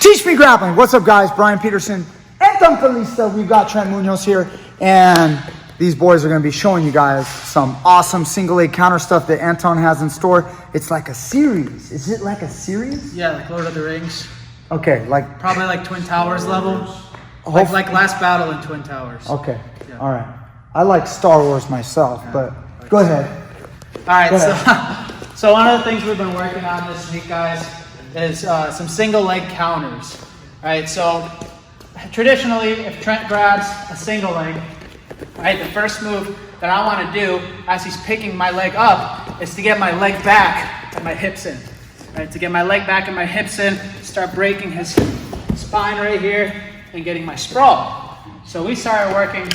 Teach Me Grappling. What's up, guys? Brian Peterson and Felista. We've got Trent Munoz here, and these boys are going to be showing you guys some awesome single leg counter stuff that Anton has in store. It's like a series. Is it like a series? Yeah, like Lord of the Rings. Okay, like probably like Twin Towers level. Like Last Battle in Twin Towers. Okay, yeah. All right. I like Star Wars myself, but go ahead. All right, so one of the things we've been working on this week, guys, is some single leg counters. All right, so traditionally, if Trent grabs a single leg, right, the first move that I want to do as he's picking my leg up is to get my leg back and my hips in. Right, to get my leg back and my hips in, start breaking his spine right here and getting my sprawl. So we started working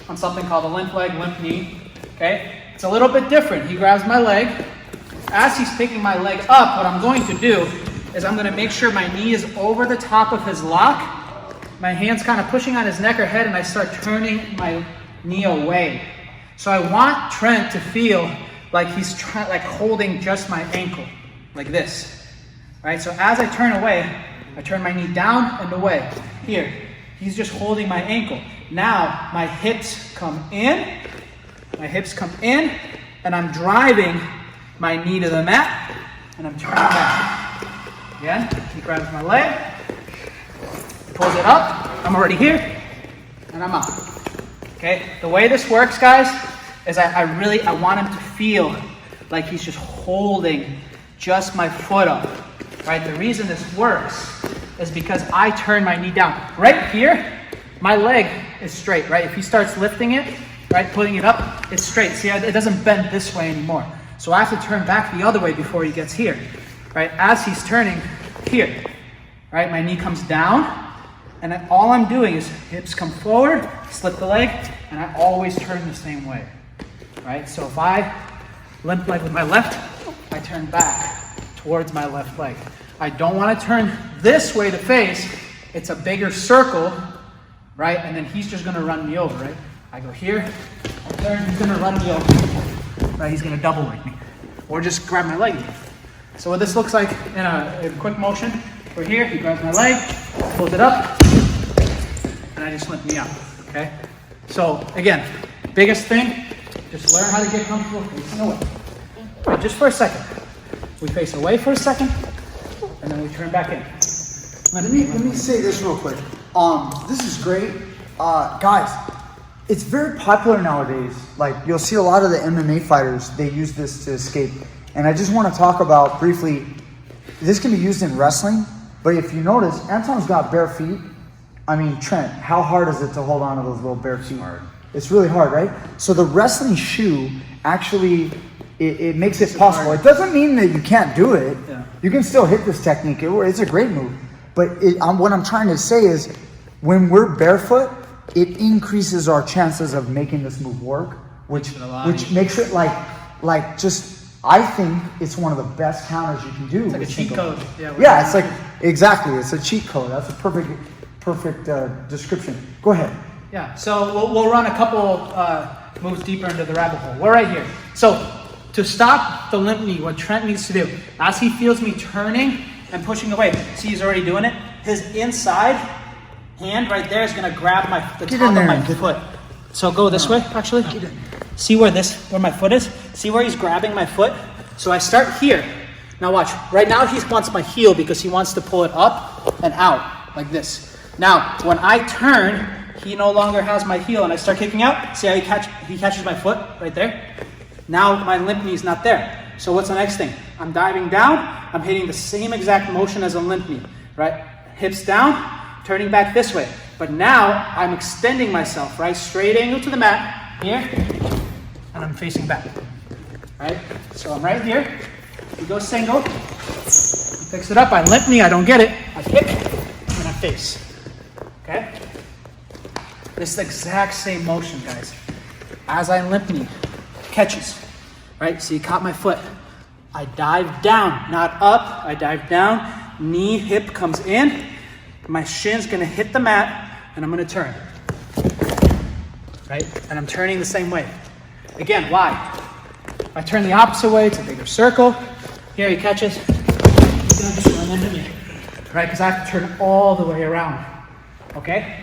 on something called a limp leg, limp knee. Okay, it's a little bit different. He grabs my leg. As he's picking my leg up, what I'm going to do is I'm going to make sure my knee is over the top of his lock. My hand's kind of pushing on his neck or head, and I start turning my knee away. So I want Trent to feel like he's holding just my ankle, like this. Right? So as I turn away, I turn my knee down and away. Here, he's just holding my ankle. Now my hips come in. My hips come in, and I'm driving my knee to the mat, and I'm turning back. Again, he grabs my leg, pulls it up. I'm already here, and I'm up. Okay, the way this works, guys, is I want him to feel like he's just holding just my foot up. Right? The reason this works is because I turn my knee down. Right here, my leg is straight. Right? If he starts lifting it, right, putting it up, it's straight. See, it doesn't bend this way anymore. So I have to turn back the other way before he gets here. Right? As he's turning here, right, my knee comes down, and then all I'm doing is hips come forward, slip the leg, and I always turn the same way. Right? So if I limp leg with my left, I turn back towards my left leg. I don't want to turn this way to face. It's a bigger circle, right? And then he's just going to run me over, right? I go here, I turn, he's going to run me over. Right? He's going to double leg me. Or just grab my leg again. So what this looks like in a quick motion, we're here, he grabs my leg, pulls it up, and I just limp me up, okay? So again, biggest thing, just learn how to get comfortable facing away. Right, just for a second. We face away for a second, and then we turn back in. Let me say this real quick. This is great. Guys, it's very popular nowadays. Like, you'll see a lot of the MMA fighters, they use this to escape. And I just want to talk about briefly, this can be used in wrestling, but if you notice, Anton's got bare feet. I mean, Trent, how hard is it to hold on to those little bare feet? It's really hard, right? So the wrestling shoe actually, it makes it possible. It doesn't mean that you can't do it. Yeah. You can still hit this technique. It's a great move. But what I'm trying to say is, when we're barefoot, it increases our chances of making this move work, which makes it like just, I think it's one of the best counters you can do. It's like a cheat code. Yeah, it's like, exactly, it's a cheat code. That's a perfect description. Go ahead. Yeah, so we'll run a couple moves deeper into the rabbit hole. We're right here. So to stop the limp knee, what Trent needs to do, as he feels me turning and pushing away, see he's already doing it, his inside hand right there is going to grab the top of my foot. So go this way, actually. See where my foot is? See where he's grabbing my foot? So I start here. Now watch. Right now he wants my heel because he wants to pull it up and out like this. Now, when I turn, he no longer has my heel and I start kicking out. See how he catches my foot right there? Now my limp knee is not there. So what's the next thing? I'm diving down. I'm hitting the same exact motion as a limp knee, right? Hips down, turning back this way. But now I'm extending myself, right? Straight angle to the mat, here, and I'm facing back, right? So I'm right here. We go single. He picks it up. I limp knee. I don't get it. I kick, and I face. Okay? This is the exact same motion, guys. As I limp knee, catches, right? So he caught my foot. I dive down, not up. I dive down. Knee, hip comes in. My shin's gonna hit the mat, and I'm gonna turn. Right? And I'm turning the same way. Again, why? If I turn the opposite way, it's a bigger circle. Here he catches. He's gonna just run into me. right? Because I have to turn all the way around, okay?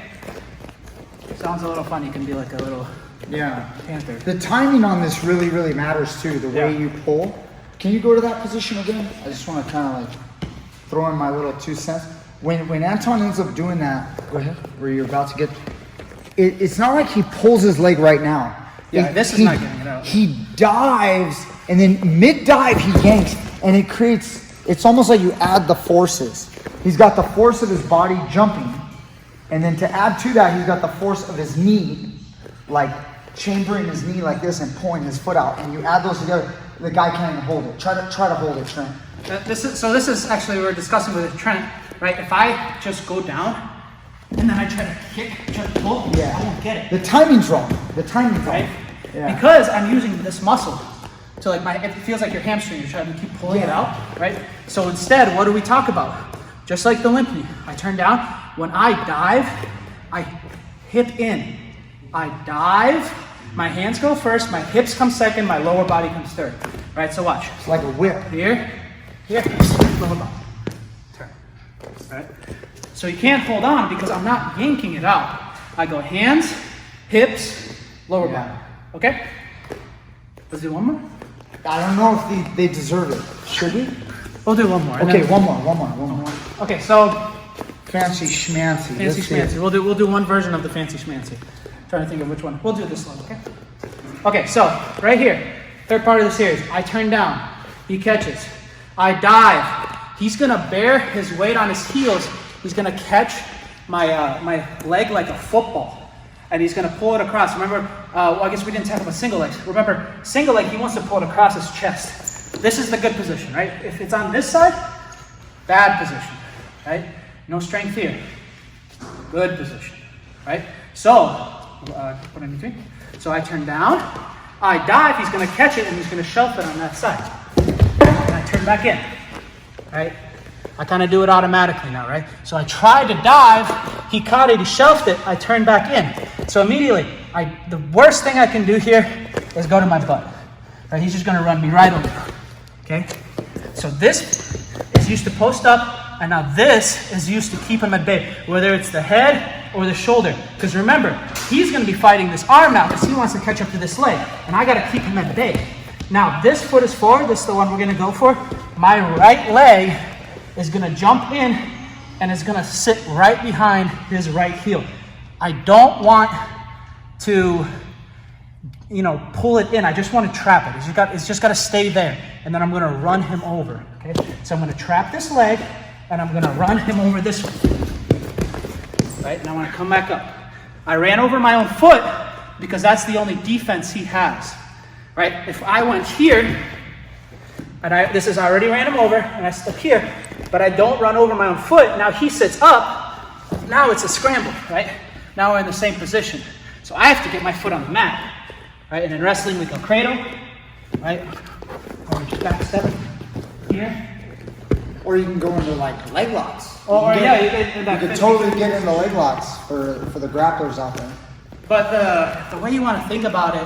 Sounds a little fun. You can be like a little panther. The timing on this really, really matters too. The way you pull. Can you go to that position again? I just want to kind of like throw in my little 2 cents. When Anton ends up doing that, go ahead, where you're about to get, it's not like he pulls his leg right now. Yeah, this is not getting it out. He dives, and then mid-dive he yanks, and it creates, it's almost like you add the forces. He's got the force of his body jumping, and then to add to that, he's got the force of his knee, like chambering his knee like this and pulling his foot out, and you add those together, the guy can't even hold it. Try to hold it, Trent. This is actually, we were discussing with Trent, right? If I just go down and then I try to kick, try to pull, I won't get it. The timing's wrong. Right? Yeah. Because I'm using this muscle to like it feels like your hamstring. You're trying to keep pulling it out, right? So instead, what do we talk about? Just like the limp knee, I turn down. When I dive, I hip in. I dive. My hands go first. My hips come second. My lower body comes third. Right? So watch. It's like a whip. Here, lower body. Turn. Right? So you can't hold on because I'm not yanking it out. I go hands, hips, lower body. Okay? Let's do one more. I don't know if they deserve it. Should we? We'll do one more. Okay, one more. Okay, so fancy schmancy. Fancy schmancy. We'll do one version of the fancy schmancy. Trying to think of which one. We'll do this one, okay? Okay, so right here, third part of the series. I turn down. He catches. I dive. He's gonna bear his weight on his heels. He's gonna catch my leg like a football. And he's gonna pull it across. Remember, I guess we didn't talk about single legs. Remember, single leg, he wants to pull it across his chest. This is the good position, right? If it's on this side, bad position, right? No strength here. Good position, right? So, put it in between. So I turn down, I dive, he's gonna catch it, and he's gonna shelf it on that side. And I turn back in, right? I kind of do it automatically now, right? So I tried to dive, he caught it, he shelved it, I turned back in. So immediately, the worst thing I can do here is go to my butt. Right? He's just gonna run me right over, okay? So this is used to post up, and now this is used to keep him at bay, whether it's the head or the shoulder. Because remember, he's gonna be fighting this arm now because he wants to catch up to this leg, and I gotta keep him at bay. Now this foot is forward, this is the one we're gonna go for. My right leg is gonna jump in and is gonna sit right behind his right heel. I don't want to, pull it in. I just want to trap it. It's just got to stay there. And then I'm going to run him over. Okay. So I'm going to trap this leg and I'm going to run him over this one. Right. And I want to come back up. I ran over my own foot because that's the only defense he has. Right. If I went here and I already ran him over and I stuck here, but I don't run over my own foot. Now he sits up. Now it's a scramble. Right. Now we're in the same position. So I have to get my foot on the mat. Right, and in wrestling we go cradle, right? Or just back step here. Or you can go into like leg locks. You could totally get into leg locks for the grapplers out there. But the way you want to think about it,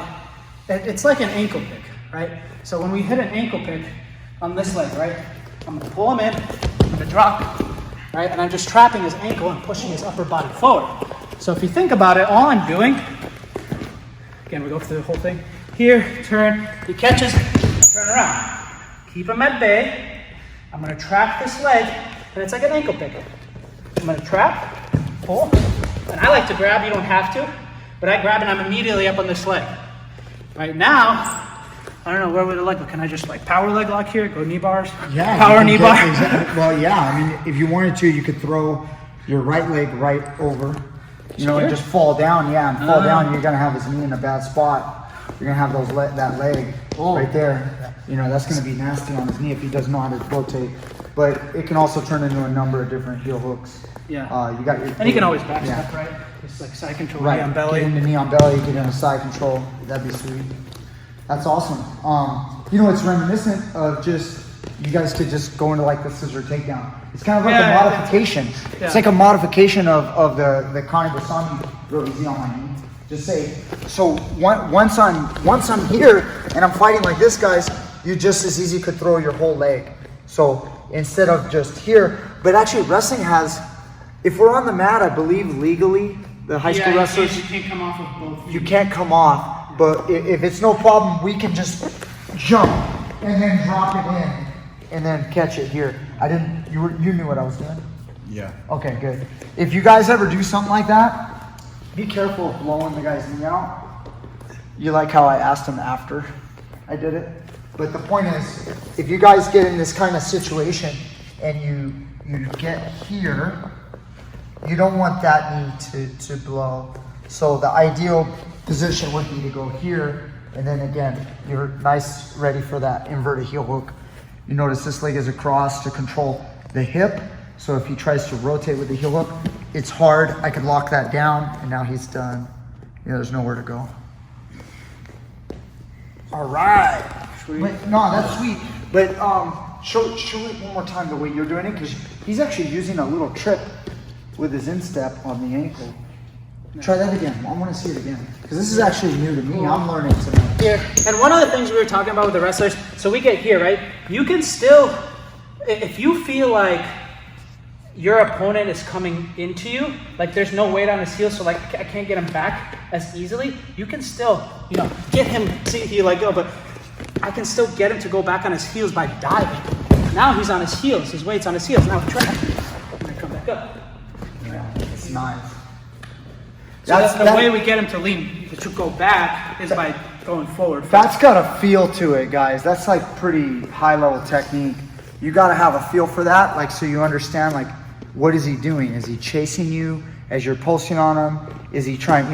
it's like an ankle pick, right? So when we hit an ankle pick on this leg, right? I'm gonna pull him in, I'm gonna drop, right? And I'm just trapping his ankle and pushing his upper body forward. So if you think about it, all I'm doing, again, we go through the whole thing. Here, turn, he catches, turn around. Keep him at bay. I'm gonna trap this leg, and it's like an ankle pick. I'm gonna trap, pull, and I like to grab, you don't have to, but I grab and I'm immediately up on this leg. Right now, I don't know, where would the leg go? Can I just like power leg lock here, go knee bars? Yeah. Power knee bar? Exactly. Well, yeah, I mean, if you wanted to, you could throw your right leg right over, and just fall down, fall down, you're gonna have his knee in a bad spot. You're gonna have that leg right there. That's gonna be nasty on his knee if he doesn't know how to rotate. But it can also turn into a number of different heel hooks. Yeah. You got your. And you can always back step, right? It's like side control, right. Knee on belly. Get into knee on belly, get into side control. That'd be sweet. That's awesome. It's reminiscent of just, you guys could just go into like the scissor takedown. It's kind of like a modification. Yeah. It's like a modification of the Kani Basami, real easy on my knee. Just say, so once I'm here and I'm fighting like this, guys, you just as easy could throw your whole leg. So instead of just here, But actually, wrestling has, if we're on the mat, I believe legally, the high school wrestlers, you can't come off of both feet. you can't come off. But if it's no problem, we can just jump and then drop it in and then catch it here. You knew what I was doing? Yeah. Okay, good. If you guys ever do something like that, be careful of blowing the guy's knee out. You like how I asked him after I did it? But the point is, if you guys get in this kind of situation and you get here, you don't want that knee to blow. So the ideal position would be to go here, and then again, you're nice, ready for that inverted heel hook. You notice this leg is across to control the hip. So if he tries to rotate with the heel hook, it's hard. I can lock that down, and now he's done. There's nowhere to go. All right. Wait, no, that's sweet. But show it one more time the way you're doing it, because he's actually using a little trip with his instep on the ankle. Try that again. I want to see it again, because this is actually new to me. I'm learning tonight. Here, and one of the things we were talking about with the wrestlers, so we get here, right? You can still, if you feel like your opponent is coming into you, like there's no weight on his heels, so like I can't get him back as easily, you can still, get him, see, he let go, but I can still get him to go back on his heels by diving. Now he's on his heels, his weight's on his heels, now try to come back up. Yeah, it's nice. So the way we get him to lean, to go back, is by going forward. That's got a feel to it, guys. That's like pretty high level technique. You got to have a feel for that, like, so you understand, like, what is he doing? Is he chasing you as you're pulsing on him? Is he trying,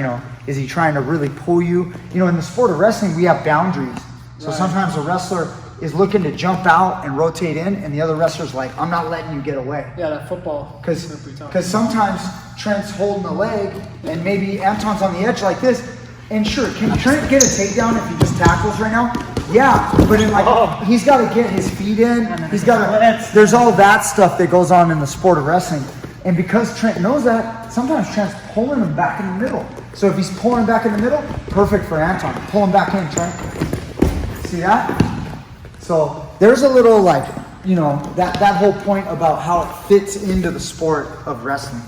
is he trying to really pull you? In the sport of wrestling, we have boundaries. So sometimes a wrestler is looking to jump out and rotate in, and the other wrestler's like, I'm not letting you get away. Yeah, that football. Because sometimes Trent's holding the leg, and maybe Anton's on the edge like this. And sure, can Trent get a takedown if he just tackles right now? Yeah, but he's got to get his feet in. There's all that stuff that goes on in the sport of wrestling. And because Trent knows that, sometimes Trent's pulling him back in the middle. So if he's pulling back in the middle, perfect for Anton. Pull him back in, Trent. See that? So there's a little that whole point about how it fits into the sport of wrestling,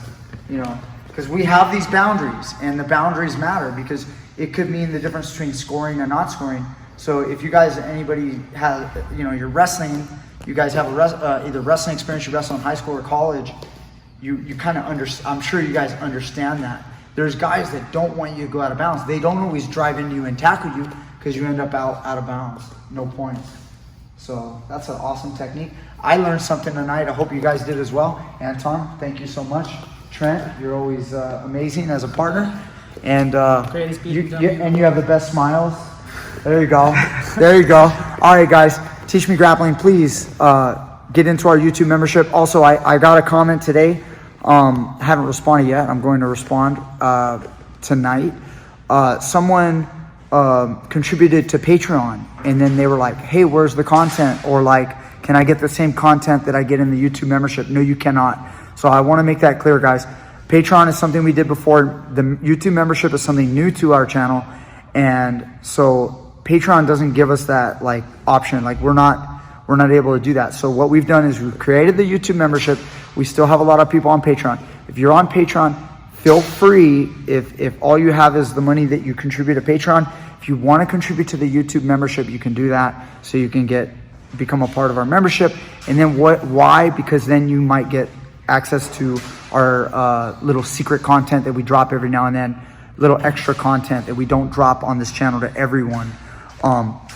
because we have these boundaries, and the boundaries matter because it could mean the difference between scoring and not scoring. So if you guys, anybody has, you're wrestling, you guys have either wrestling experience, you wrestle in high school or college, you kind of I'm sure you guys understand that. There's guys that don't want you to go out of bounds. They don't always drive into you and tackle you because you end up out of bounds. No points. So that's an awesome technique. I learned something tonight. I hope you guys did as well. Anton, thank you so much. Trent, you're always amazing as a partner. And you have the best smiles. There you go. There you go. All right, guys. Teach Me Grappling, please get into our YouTube membership. Also, I got a comment today. Haven't responded yet. I'm going to respond tonight. Someone contributed to Patreon, and then they were like, hey, where's the content? Or like, can I get the same content that I get in the YouTube membership? No, you cannot. So I want to make that clear, guys. Patreon is something we did before. The YouTube membership is something new to our channel. And so Patreon doesn't give us that option. We're not able to do that. So what we've done is we've created the YouTube membership. We still have a lot of people on Patreon. If you're on Patreon, feel free, if all you have is the money that you contribute to Patreon, if you want to contribute to the YouTube membership, you can do that, so you can become a part of our membership. And then why? Because then you might get access to our little secret content that we drop every now and then, little extra content that we don't drop on this channel to everyone.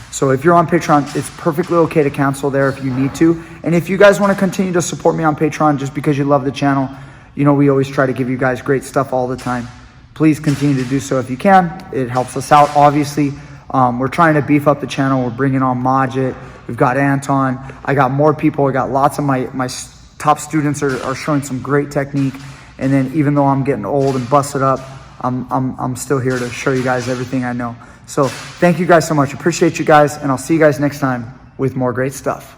So if you're on Patreon, it's perfectly okay to cancel there if you need to. And if you guys want to continue to support me on Patreon just because you love the channel, we always try to give you guys great stuff all the time. Please continue to do so if you can. It helps us out, obviously. We're trying to beef up the channel. We're bringing on Majid. We've got Anton. I got more people. I got lots of my top students are showing some great technique. And then even though I'm getting old and busted up, I'm still here to show you guys everything I know. So thank you guys so much. Appreciate you guys, and I'll see you guys next time with more great stuff.